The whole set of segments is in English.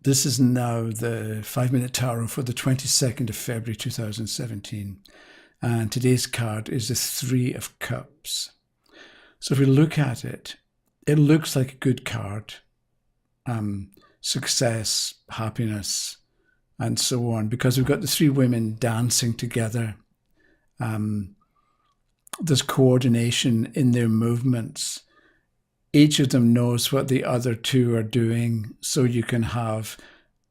This is now the 5-minute tarot for the 22nd of February 2017. And today's card is the Three of Cups. So if we look at it, it looks like a good card. Success, happiness, and so on, because we've got the three women dancing together. There's coordination in their movements. Each of them knows what the other two are doing, so you can have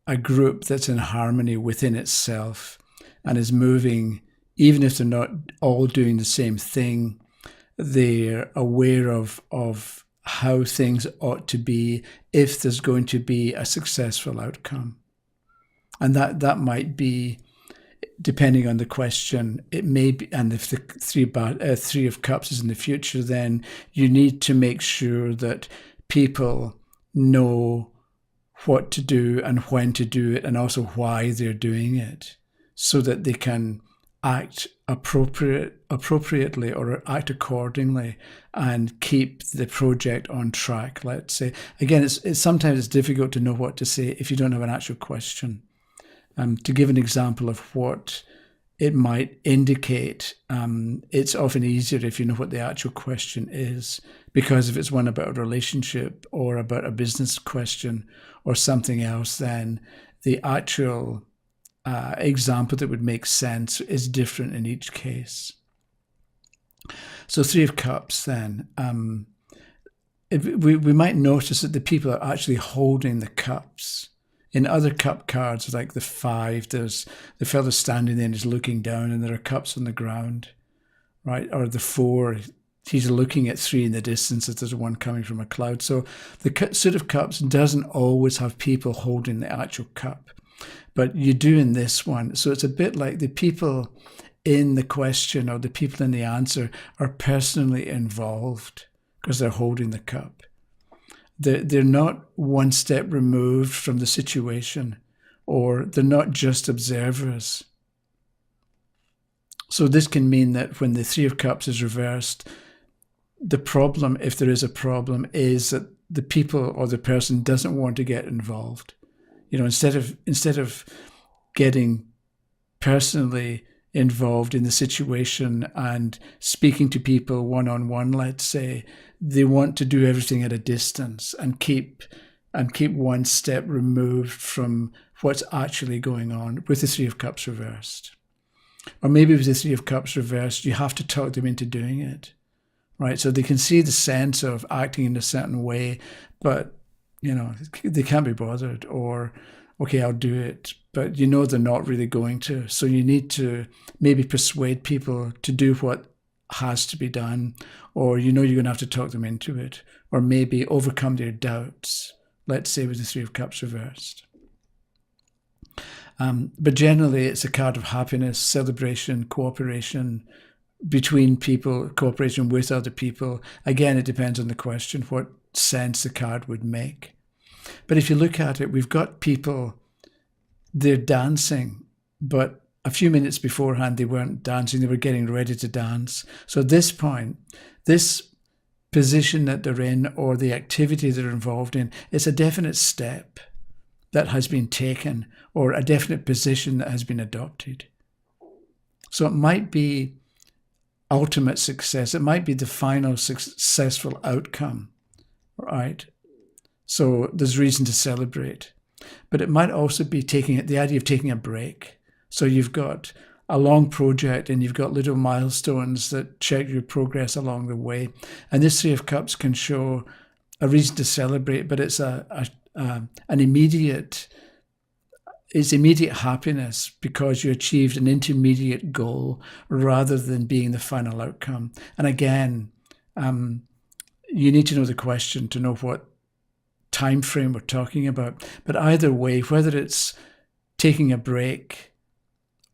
a group that's in harmony within itself and is moving, even if they're not all doing the same thing. They're aware of how things ought to be if there's going to be a successful outcome. And that might be, depending on the question, it may be, and if the Three of Cups is in the future, then you need to make sure that people know what to do and when to do it, and also why they're doing it, so that they can act appropriately or act accordingly and keep the project on track, let's say. Again, it's sometimes it's difficult to know what to say if you don't have an actual question. To give an example of what it might indicate, it's often easier if you know what the actual question is, because if it's one about a relationship or about a business question or something else, then the actual example that would make sense is different in each case. So Three of Cups then, we might notice that the people are actually holding the cups. In other cup cards, like the 5, there's the fellow standing there and he's looking down and there are cups on the ground, right? Or the 4, he's looking at 3 in the distance as there's one coming from a cloud. So the suit of cups doesn't always have people holding the actual cup, but you do in this one. So it's a bit like the people in the question or the people in the answer are personally involved because they're holding the cup. They're not one step removed from the situation, or they're not just observers. So this can mean that when the Three of Cups is reversed, the problem, if there is a problem, is that the people or the person doesn't want to get involved. You know, instead of getting personally involved in the situation and speaking to people one-on-one, let's say, they want to do everything at a distance and keep one step removed from what's actually going on with the Three of Cups reversed. Or maybe with the Three of Cups reversed, you have to talk them into doing it, right? So they can see the sense of acting in a certain way, but, you know, they can't be bothered, or, okay, I'll do it, but you know they're not really going to. So you need to maybe persuade people to do what has to be done, or you know you're going to have to talk them into it, or maybe overcome their doubts, let's say with the Three of Cups reversed. But generally it's a card of happiness, celebration, cooperation between people, cooperation with other people. Again, it depends on the question, what sense the card would make. But if you look at it, we've got people, they're dancing, but a few minutes beforehand, they weren't dancing, they were getting ready to dance. So at this point, this position that they're in or the activity they're involved in, it's a definite step that has been taken or a definite position that has been adopted. So it might be ultimate success. It might be the final successful outcome, right? So there's reason to celebrate. But it might also be the idea of taking a break. So you've got a long project and you've got little milestones that check your progress along the way. And this Three of Cups can show a reason to celebrate, but it's an immediate happiness because you achieved an intermediate goal rather than being the final outcome. And again, you need to know the question to know what time frame we're talking about. But either way, whether it's taking a break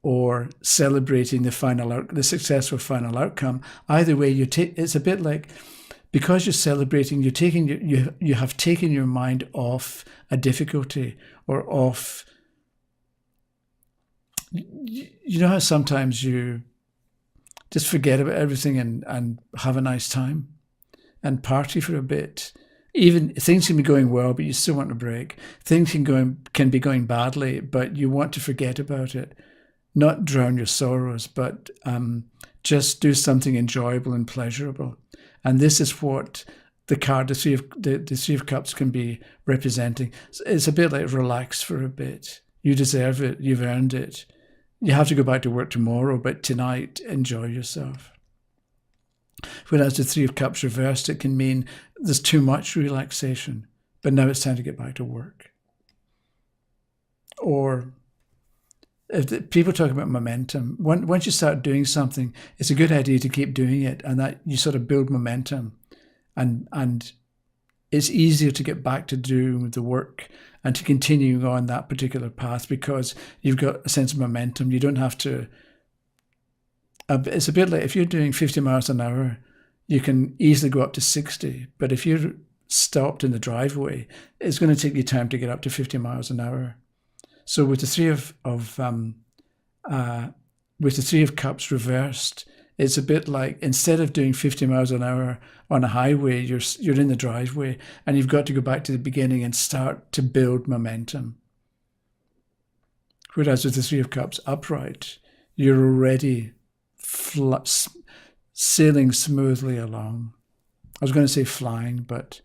or celebrating the successful final outcome, either way, it's a bit like, because you're celebrating, you have taken your mind off a difficulty or off. You know how sometimes you just forget about everything and have a nice time and party for a bit Even things can be going well, but you still want a break. Things can be going badly, but you want to forget about it. Not drown your sorrows, but just do something enjoyable and pleasurable. And this is what the card, the Three of Cups, can be representing. It's a bit like relax for a bit. You deserve it. You've earned it. You have to go back to work tomorrow, but tonight, enjoy yourself. Whereas the Three of Cups reversed, it can mean there's too much relaxation, but now it's time to get back to work. Or if people talk about momentum, once you start doing something, it's a good idea to keep doing it, and that you sort of build momentum, and it's easier to get back to doing the work and to continuing on that particular path because you've got a sense of momentum. You don't have to. It's a bit like if you're doing 50 miles an hour, you can easily go up to 60. But if you're stopped in the driveway, it's going to take you time to get up to 50 miles an hour. So with the Three of Cups reversed, it's a bit like instead of doing 50 miles an hour on a highway, you're in the driveway and you've got to go back to the beginning and start to build momentum. Whereas with the Three of Cups upright, you're already sailing smoothly along. I was going to say flying, but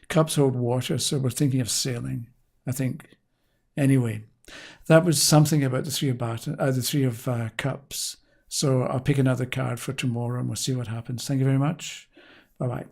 cups hold water, so we're thinking of sailing, I think. Anyway, that was something about the Three of Cups. So I'll pick another card for tomorrow and we'll see what happens. Thank you very much. Bye-bye.